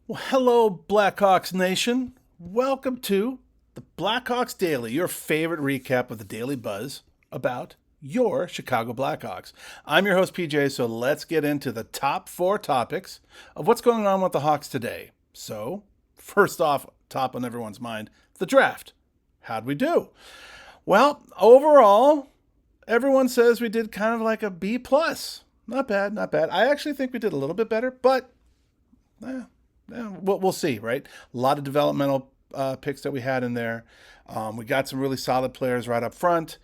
Well, hello, Blackhawks Nation. Welcome to the Blackhawks Daily, your favorite recap of the daily buzz about your Chicago Blackhawks. I'm your host, PJ, so let's get into the top four topics of what's going on with the Hawks today. So, first off, top on everyone's mind, the draft. How'd we do? Well, overall, everyone says we did kind of like a B plus. Not bad, not bad. I actually think we did a little bit better, but eh, we'll see, right? A lot of developmental picks that we had in there. We got some really solid players right up front.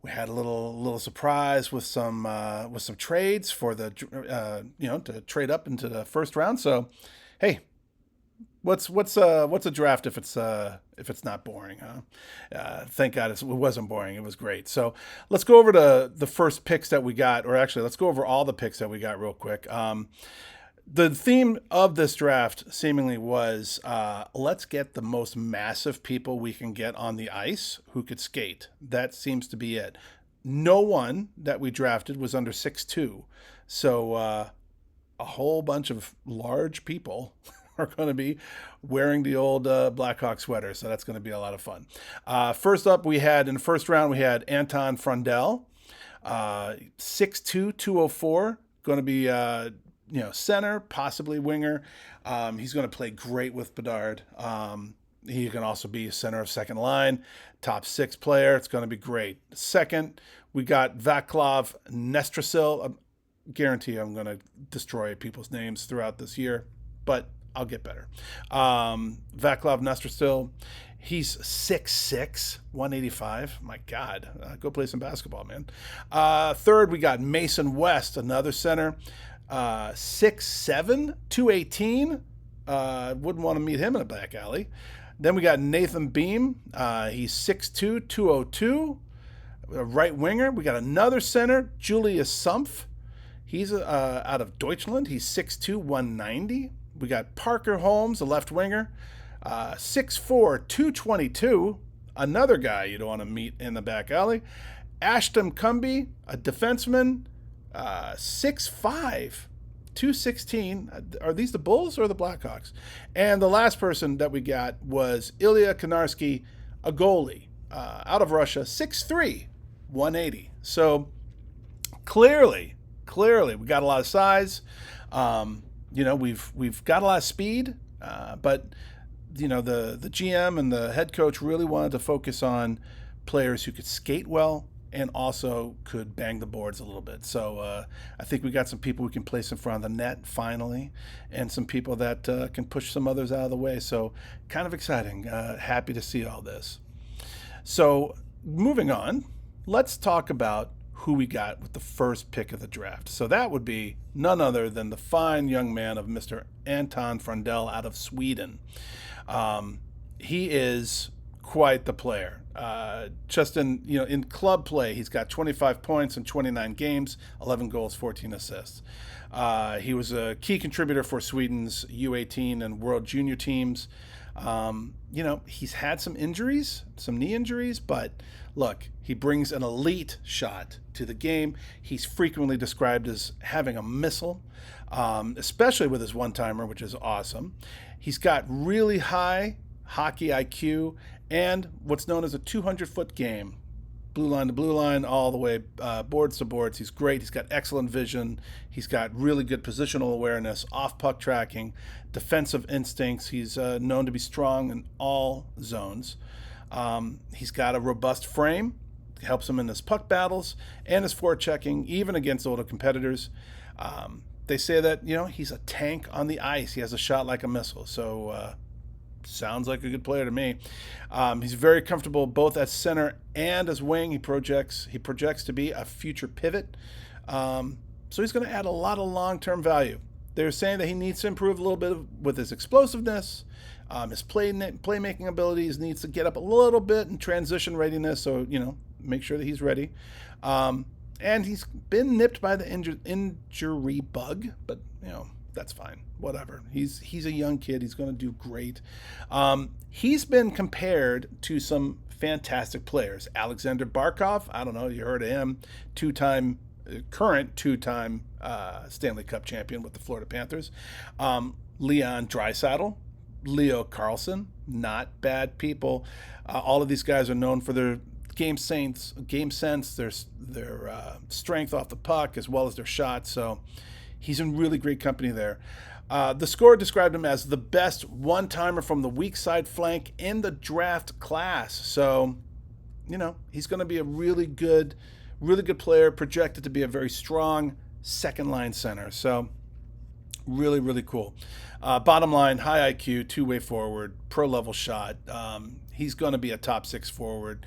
We had a little surprise with some trades for the to trade up into the first round. So, hey, what's a draft if it's not boring, huh? Thank God it wasn't boring. It was great. So let's go over to the first picks that we got, or actually let's go over all the picks that we got real quick. The theme of this draft seemingly was let's get the most massive people we can get on the ice who could skate. That seems to be it. No one that we drafted was under 6'2". So a whole bunch of large people are going to be wearing the old Blackhawk sweater. So that's going to be a lot of fun. First up, in the first round, we had Anton Frundell, 6'2", 204, going to be center, possibly winger. He's going to play great with Bedard. He can also be center of second line, top six player. It's going to be great. Second, we got Vaklav Nestrasil. I guarantee I'm going to destroy people's names throughout this year, but I'll get better. Vaklav Nestrasil. He's 6'6", 185. My God, go play some basketball, man. Third, we got Mason West, another center. 6'7", 218. Wouldn't want to meet him in a back alley. Then we got Nathan Beam. He's 6'2", 202. A right winger. We got another center, Julius Sumpf. He's out of Deutschland. He's 6'2", 190. We got Parker Holmes, a left winger. 6'4", 222. Another guy you don't want to meet in the back alley. Ashton Cumby, a defenseman. 6'5", 216. Are these the Bulls or the Blackhawks? And the last person that we got was Ilya Konarski, a goalie out of Russia, 6'3", 180. So clearly, we got a lot of size. We've got a lot of speed, but the GM and the head coach really wanted to focus on players who could skate well and also could bang the boards a little bit. So I think we got some people we can place in front of the net finally, and some people that can push some others out of the way. So kind of exciting. Happy to see all this. So moving on, let's talk about who we got with the first pick of the draft. So that would be none other than the fine young man of Mr. Anton Frundell out of Sweden. He is quite the player. Just in club play, he's got 25 points in 29 games, 11 goals, 14 assists. He was a key contributor for Sweden's U18 and World Junior teams. He's had some injuries, some knee injuries, but look, he brings an elite shot to the game. He's frequently described as having a missile, especially with his one-timer, which is awesome. He's got really high hockey IQ and what's known as a 200-foot game. Blue line to blue line, all the way boards to boards. He's great. He's got excellent vision. He's got really good positional awareness, off-puck tracking, defensive instincts. He's known to be strong in all zones. He's got a robust frame. Helps him in his puck battles and his forechecking, even against older competitors. They say that, he's a tank on the ice. He has a shot like a missile. So sounds like a good player to me. He's very comfortable both as center and as wing. He projects to be a future pivot. So he's going to add a lot of long-term value. They're saying that he needs to improve a little bit with his explosiveness, his playmaking abilities, needs to get up a little bit in transition readiness. So, make sure that he's ready. And he's been nipped by the injury bug, but, that's fine. Whatever. He's a young kid. He's going to do great. He's been compared to some fantastic players. Alexander Barkov, I don't know, you heard of him, current two-time Stanley Cup champion with the Florida Panthers. Leon Draisaitl, Leo Carlson, not bad people. All of these guys are known for their game sense, their strength off the puck, as well as their shots. So he's in really great company there. The score described him as the best one-timer from the weak side flank in the draft class. So, he's going to be a really good player, projected to be a very strong second-line center. So, really, really cool. Bottom line, high IQ, two-way forward, pro-level shot. He's going to be a top 6 forward.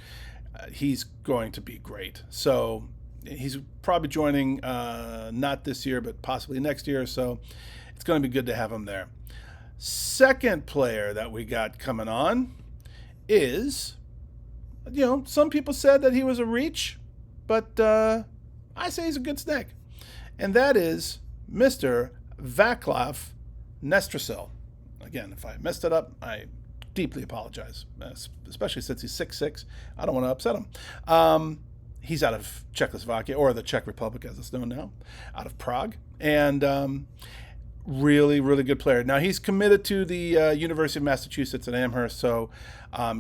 He's going to be great. So, he's probably joining not this year, but possibly next year. So, it's going to be good to have him there. Second player that we got coming on is, some people said that he was a reach, but I say he's a good snag. And that is Mr. Vaklav Nestrasil. Again, if I messed it up, I deeply apologize, especially since he's 6'6". I don't want to upset him. He's out of Czechoslovakia, or the Czech Republic as it's known now, out of Prague. And really, really good player. Now, he's committed to the University of Massachusetts at Amherst, so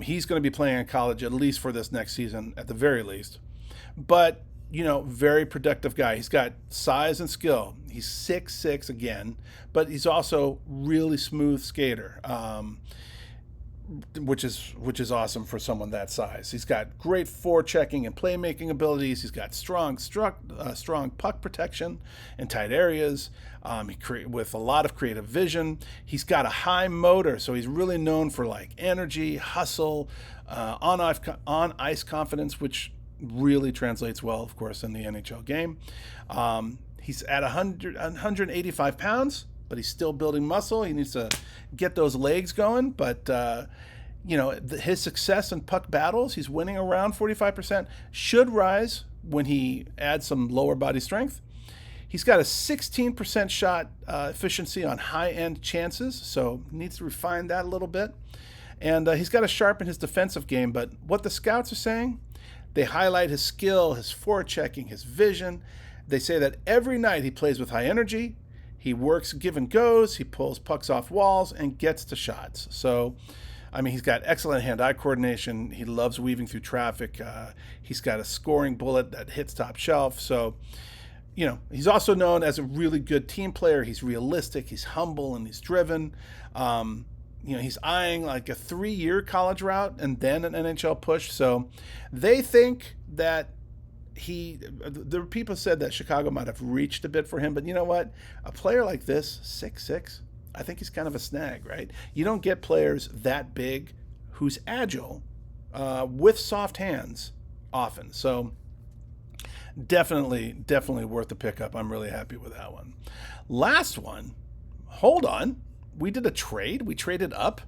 he's going to be playing in college at least for this next season, at the very least. But, very productive guy. He's got size and skill. He's 6'6" again, but he's also really smooth skater, which is awesome for someone that size. He's got great forechecking and playmaking abilities. He's got strong puck protection in tight areas. With a lot of creative vision. He's got a high motor, so he's really known for energy, hustle, on ice confidence, which really translates well, of course, in the NHL game. He's at 185 pounds, but he's still building muscle. He needs to get those legs going, but his success in puck battles, he's winning around 45%, should rise when he adds some lower body strength. He's got a 16% shot efficiency on high-end chances, so needs to refine that a little bit. And he's got to sharpen his defensive game, but what the scouts are saying, they highlight his skill, his forechecking, his vision. They say that every night he plays with high energy, he works give and goes, he pulls pucks off walls, and gets to shots. So, he's got excellent hand-eye coordination. He loves weaving through traffic. He's got a scoring bullet that hits top shelf. So, he's also known as a really good team player. He's realistic, he's humble, and he's driven. He's eyeing like a 3-year college route and then an NHL push. So they think that the people said that Chicago might have reached a bit for him, but you know what? A player like this, 6'6", I think he's kind of a snag, right? You don't get players that big who's agile with soft hands often. So definitely worth the pickup. I'm really happy with that one. Last one, got on. We did a trade. We traded up,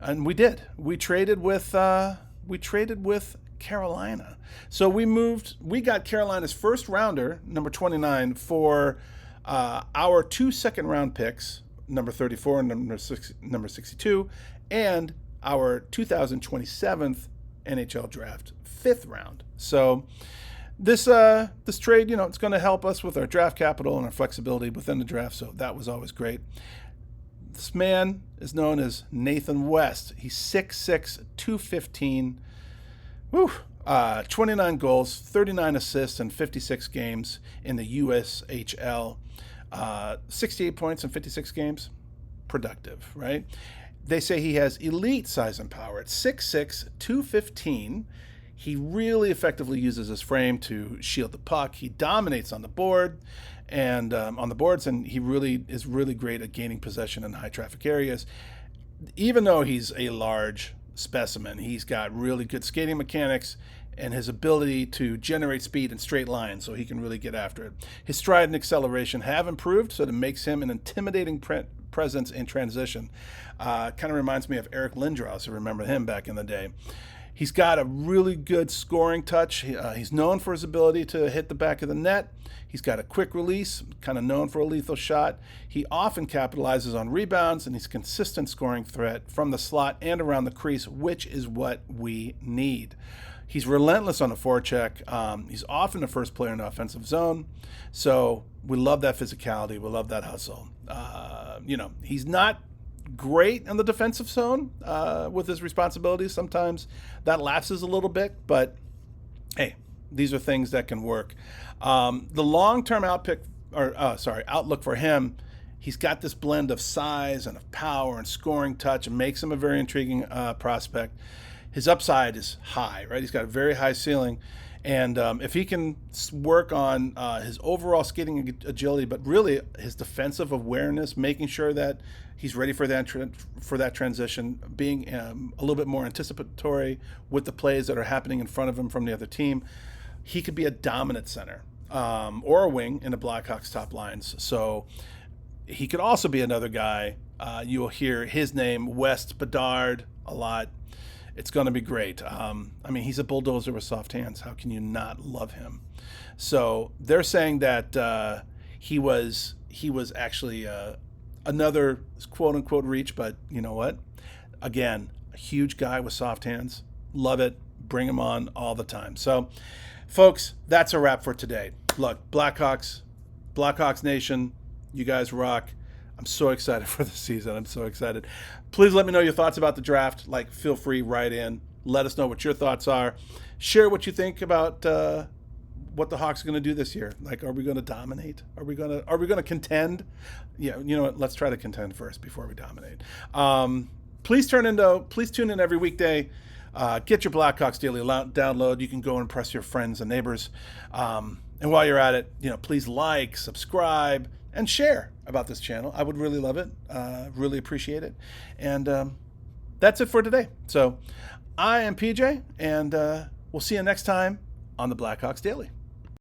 and we did. We traded with Carolina. So we got Carolina's first rounder, number 29, for our 2 second-round picks, number 34 and number 62, and our 2027 NHL draft 5th round. So this trade, it's going to help us with our draft capital and our flexibility within the draft. So that was always great. This man is known as Nathan West. He's 6'6", 215. 29 goals, 39 assists in 56 games in the USHL. 68 points in 56 games. Productive, right? They say he has elite size and power. At 6'6", 215, he really effectively uses his frame to shield the puck. He dominates on the board and on the boards, and he really is really great at gaining possession in high traffic areas. Even though he's a large specimen, he's got really good skating mechanics and his ability to generate speed in straight lines, so he can really get after it. His stride and acceleration have improved, so it makes him an intimidating presence in transition. Kind of reminds me of Eric Lindros, you remember him back in the day. He's got a really good scoring touch. He's known for his ability to hit the back of the net. He's got a quick release, kind of known for a lethal shot. He often capitalizes on rebounds, and he's a consistent scoring threat from the slot and around the crease, which is what we need. He's relentless on the forecheck. He's often the first player in the offensive zone. So we love that physicality. We love that hustle. He's not great in the defensive zone with his responsibilities. Sometimes that lapses a little bit, but hey, these are things that can work. The long-term outlook for him, he's got this blend of size and of power and scoring touch, and makes him a very intriguing prospect. His upside is high, right? He's got a very high ceiling. And if he can work on his overall skating agility, but really his defensive awareness, making sure that he's ready for that transition, being a little bit more anticipatory with the plays that are happening in front of him from the other team, he could be a dominant center or a wing in the Blackhawks top lines. So he could also be another guy. You'll hear his name, West Bedard, a lot. It's going to be great. I mean, he's a bulldozer with soft hands. How can you not love him? So they're saying that he was actually another quote unquote reach, but you know what? Again, a huge guy with soft hands. Love it. Bring him on all the time. So, folks, that's a wrap for today. Look, Blackhawks Nation, you guys rock. I'm so excited for the season. I'm so excited. Please let me know your thoughts about the draft. Feel free, write in. Let us know what your thoughts are. Share what you think about what the Hawks are going to do this year. Are we going to dominate? Are we going to contend? Yeah, you know what? Let's try to contend first before we dominate. Please tune in every weekday. Get your Blackhawks Daily download. You can go and impress your friends and neighbors. And while you're at it, please like, subscribe, and share about this channel. I would really love it. Really appreciate it. And that's it for today. So I am PJ, and we'll see you next time on the Blackhawks Daily.